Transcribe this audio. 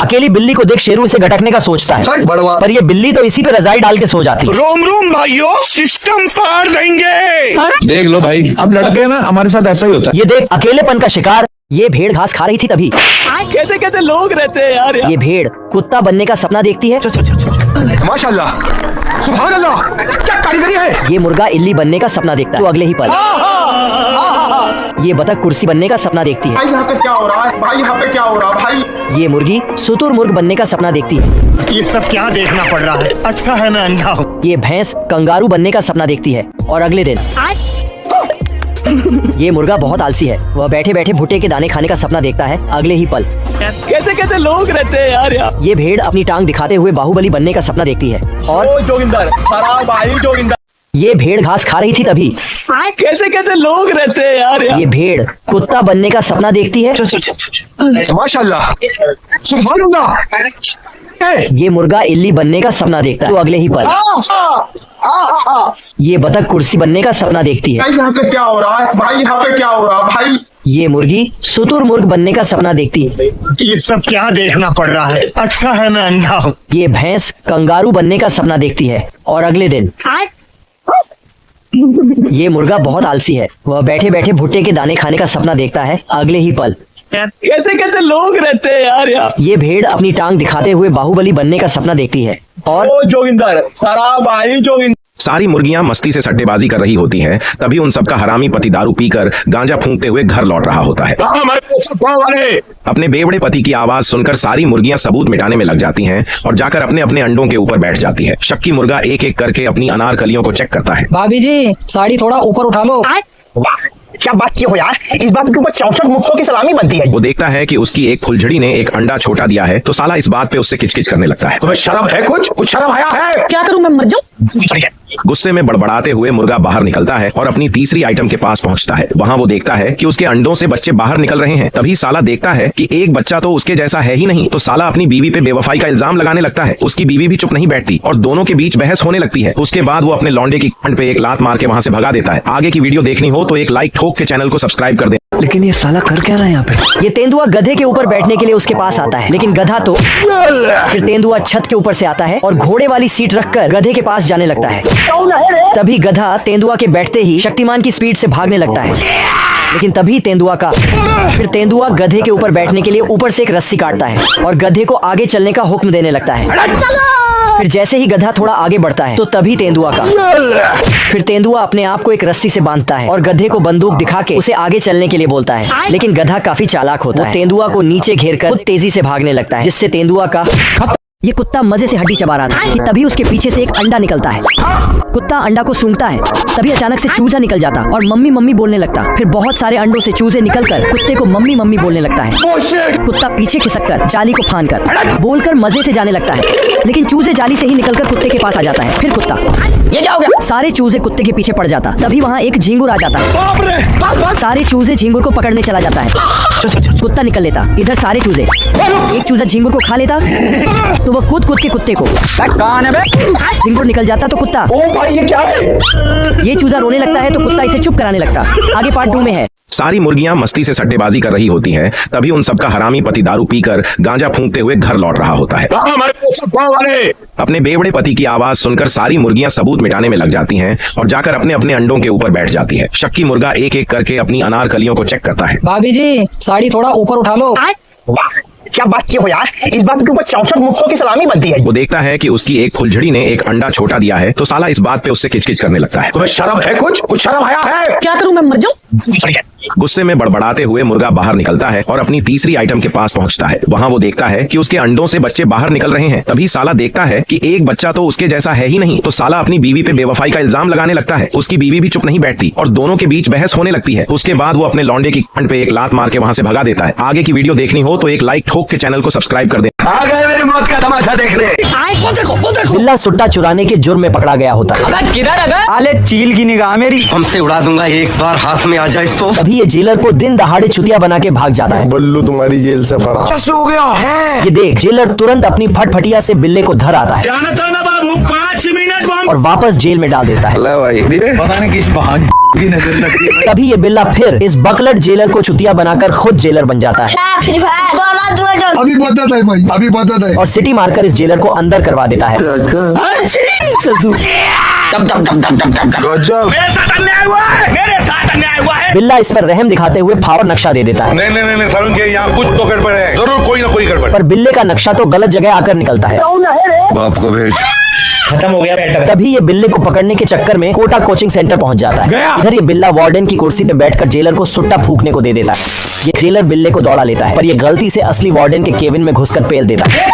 अकेली बिल्ली को देख शेरू इसे गटकने का सोचता है, पर ये बिल्ली तो इसी पे रजाई डाल के सो जाती है। रोम रोम भाइयों, सिस्टम पार देंगे। देख लो भाई, अब लड़के ना हमारे साथ ऐसा ही होता है। ये देख अकेलेपन का शिकार। ये भेड़ घास खा रही थी तभी। कैसे कैसे लोग रहते हैं यार। ये भेड़ कुत्ता बनने का सपना देखती है। माशाल्लाह, सुभान अल्लाह, क्या कारीगरी है। ये मुर्गा इल्ली बनने का सपना देखता है तो अगले ही पल। ये बतख कुर्सी बनने का सपना देखती है। भाई यहाँ पे क्या हो रहा है, भाई यहाँ पे क्या हो रहा है भाई। ये मुर्गी शुतुरमुर्ग बनने का सपना देखती है। ये सब क्या देखना पड़ रहा है। अच्छा है मैं अंधा हूँ। ये भैंस कंगारू बनने का सपना देखती है और अगले दिन। ये मुर्गा बहुत आलसी है, वह बैठे बैठे भुट्टे के दाने खाने का सपना देखता है अगले ही पल। कैसे कैसे लोग रहते हैं यार। ये भेड़ अपनी टांग दिखाते हुए बाहुबली बनने का सपना देखती है और जोगिंदर, भाई जोगिंदर। ये भेड़ घास खा रही थी तभी। कैसे कैसे लोग रहते हैं यार। ये भेड़ कुत्ता बनने का सपना देखती है। माशाल्लाह, सुभान अल्लाह। ये मुर्गा इल्ली बनने का सपना देखता है तो अगले ही पल। ये बतख कुर्सी बनने का सपना देखती है। भाई यहाँ पे क्या हो रहा है, भाई यहाँ पे क्या हो रहा है भाई। ये मुर्गी शुतुरमुर्ग बनने का सपना देखती है। ये सब क्या देखना पड़ रहा है। अच्छा है मैं अंधा हूँ। ये भैंस कंगारू बनने का सपना देखती है और अगले दिन। ये मुर्गा बहुत आलसी है, वह बैठे बैठे भुट्टे के दाने खाने का सपना देखता है अगले ही पल। कैसे कैसे लोग रहते हैं यार। ये भेड़ अपनी टांग दिखाते हुए बाहुबली बनने का सपना देखती है और जोगिंदर, भाई जोगिंदर। सारी मुर्गियां मस्ती से सट्टेबाजी कर रही होती हैं, तभी उन सबका हरामी पति दारू पीकर गांजा फूंकते हुए घर लौट रहा होता है। अपने बेवड़े पति की आवाज सुनकर सारी मुर्गियां सबूत मिटाने में लग जाती हैं और जाकर अपने अपने अंडों के ऊपर बैठ जाती है। शक्की मुर्गा एक एक करके अपनी अनारकलियों को चेक करता है। भाभी जी, साड़ी थोड़ा ऊपर उठा लो। क्या बात की हो यार, इस बात के ऊपर 64 मुक्तों की सलामी बनती है। वो देखता है कि उसकी एक फुलझड़ी ने एक अंडा छोटा दिया है तो साला इस बात पे उससे किचकिच करने लगता है। तुम्हें शर्म है, कुछ शर्म आया है। क्या करूं मैं, मर जाऊं? गुस्से में बड़बड़ाते हुए मुर्गा बाहर निकलता है और अपनी तीसरी आइटम के पास पहुंचता है। वहां वो देखता है कि उसके अंडों से बच्चे बाहर निकल रहे हैं। तभी साला देखता है कि एक बच्चा तो उसके जैसा है ही नहीं, तो साला अपनी बीवी पे बेवफाई का इल्जाम लगाने लगता है। उसकी बीवी भी चुप नहीं बैठती और दोनों के बीच बहस होने लगती है। उसके बाद वो अपने लौंडे की कंड पे एक लात मार के वहां से भगा देता है। आगे की वीडियो देखनी हो तो एक लाइक ठोक के चैनल को सब्सक्राइब कर दे। लेकिन ये साला कर क्या रहा है यहाँ पे? ये तेंदुआ गधे के ऊपर बैठने के लिए उसके पास आता है, लेकिन गधा तो। फिर तेंदुआ छत के ऊपर से आता है और घोड़े वाली सीट रखकर गधे के पास जाने लगता है। तभी गधा तेंदुआ के बैठते ही शक्तिमान की स्पीड से भागने लगता है, लेकिन तभी फिर तेंदुआ गधे के ऊपर बैठने के लिए ऊपर से एक रस्सी काटता है और गधे को आगे चलने का हुक्म देने लगता है। फिर जैसे ही गधा थोड़ा आगे बढ़ता है तो तभी फिर तेंदुआ अपने आप को एक रस्सी से बांधता है और गधे को बंदूक दिखा के उसे आगे चलने के लिए बोलता है, लेकिन गधा काफी चालाक होता है। तेंदुआ को नीचे घेरकर खुद तेजी से भागने लगता है, जिससे तेंदुआ का ये कुत्ता मजे से हड्डी चबा रहा था कि तभी उसके पीछे से एक अंडा निकलता है। कुत्ता अंडा को सूंघता है, तभी अचानक से चूजा निकल जाता और मम्मी मम्मी बोलने लगता। फिर बहुत सारे अंडों से चूजे निकलकर कुत्ते को मम्मी मम्मी बोलने लगता है। कुत्ता पीछे खिसककर जाली को फांदकर बोलकर मजे से जाने लगता है, लेकिन चूजे जाली से ही निकलकर कुत्ते के पास आ जाता है। फिर कुत्ता ये क्या हो गया? सारे चूजे कुत्ते के पीछे पड़ जाता। तभी वहाँ एक झींगुर आ जाता है। सारे चूजे झींगुर को पकड़ने चला जाता है। कुत्ता निकल लेता, इधर सारे चूजे। एक चूजा झींगुर को खा लेता तो वह कूद के कुत्ते को। कौन है बे? झींगुर निकल जाता तो कुत्ता, ओ भाई ये क्या है? ये चूजा रोने लगता है तो कुत्ता इसे चुप कराने लगता। आगे पार्ट 2 में है। सारी मुर्गियां मस्ती से सट्टेबाजी कर रही होती हैं, तभी उन सबका हरामी पति दारू पीकर गांजा फूंकते हुए घर लौट रहा होता है। अपने बेवड़े पति की आवाज सुनकर सारी मुर्गियां सबूत मिटाने में लग जाती हैं और जाकर अपने अपने अंडों के ऊपर बैठ जाती है। शक्की मुर्गा एक एक करके अपनी अनारकलियों को चेक करता है। भाभी जी, साड़ी थोड़ा ऊपर उठा लो। क्या बात की हो यार, इस बात के ऊपर 64 मुक्तों की सलामी बनती है। वो देखता है कि उसकी एक फुलझड़ी ने एक अंडा छोटा दिया है तो साला इस बात पे उससे किचकिच करने लगता है। तुम्हें शर्म है, कुछ शर्म आया है। क्या करूं मैं, मर जाऊं? गुस्से में बड़बड़ाते हुए मुर्गा बाहर निकलता है और अपनी तीसरी आइटम के पास पहुंचता है। वहां वो देखता है कि उसके अंडों से बच्चे बाहर निकल रहे हैं। तभी साला देखता है कि एक बच्चा तो उसके जैसा है ही नहीं, तो साला अपनी बीवी पे बेवफाई का इल्जाम लगाने लगता है। उसकी बीवी भी चुप नहीं बैठती और दोनों के बीच बहस होने लगती है। उसके बाद वो अपने लौंडे की कंड पे एक लात मार के वहां से भगा देता है। आगे की वीडियो देखनी हो तो एक लाइक ठोक के चैनल को सब्सक्राइब कर दे। आ गए मेरी मौत का तमाशा देखने। बिल्ला सुट्टा चुराने के जुर्म में पकड़ा गया होता है। किधर आले चील की निगाह मेरी हमसे उड़ा दूंगा एक बार हाथ में आ जाए तो। तभी ये जेलर को दिन दहाड़े चुतिया बना के भाग जाता है। बल्लू तुम्हारी जेल से फरार। कैसे हो गया है? ये देख, जेलर तुरंत अपनी फटफटिया से बिल्ले को धर आता है। जानता ना बाबू, 5 मिनट और वापस जेल में डाल देता है। पता नहीं किस बहाने की नजर लगती है। तभी ये बिल्ला फिर इस बकलट जेलर को चुतिया बनाकर खुद जेलर बन जाता है अभी बता है भाई, अभी बता है। और सिटी मारकर इस जेलर को अंदर करवा देता है। मेरे साथ अन्याय हुआ है, मेरे साथ अन्याय हुआ है। बिल्ला इस पर रहम दिखाते हुए फावर नक्शा दे देता है, नहीं सारुण के यहाँ कुछ तो गड़बड़ है, जरूर कोई ना कोई गड़बड़। पर बिल्ले का नक्शा तो गलत जगह आकर निकलता है। बाप को भेज। खत्म हो गया बेटा। तभी ये बिल्ले को पकड़ने के चक्कर में कोटा कोचिंग सेंटर पहुंच जाता है। इधर ये बिल्ला वार्डन की कुर्सी पे बैठकर जेलर को सुट्टा फूकने को दे देता है। ये जेलर बिल्ले को दौड़ा लेता है, पर ये गलती से असली वार्डन के केबिन में घुसकर पेल देता है।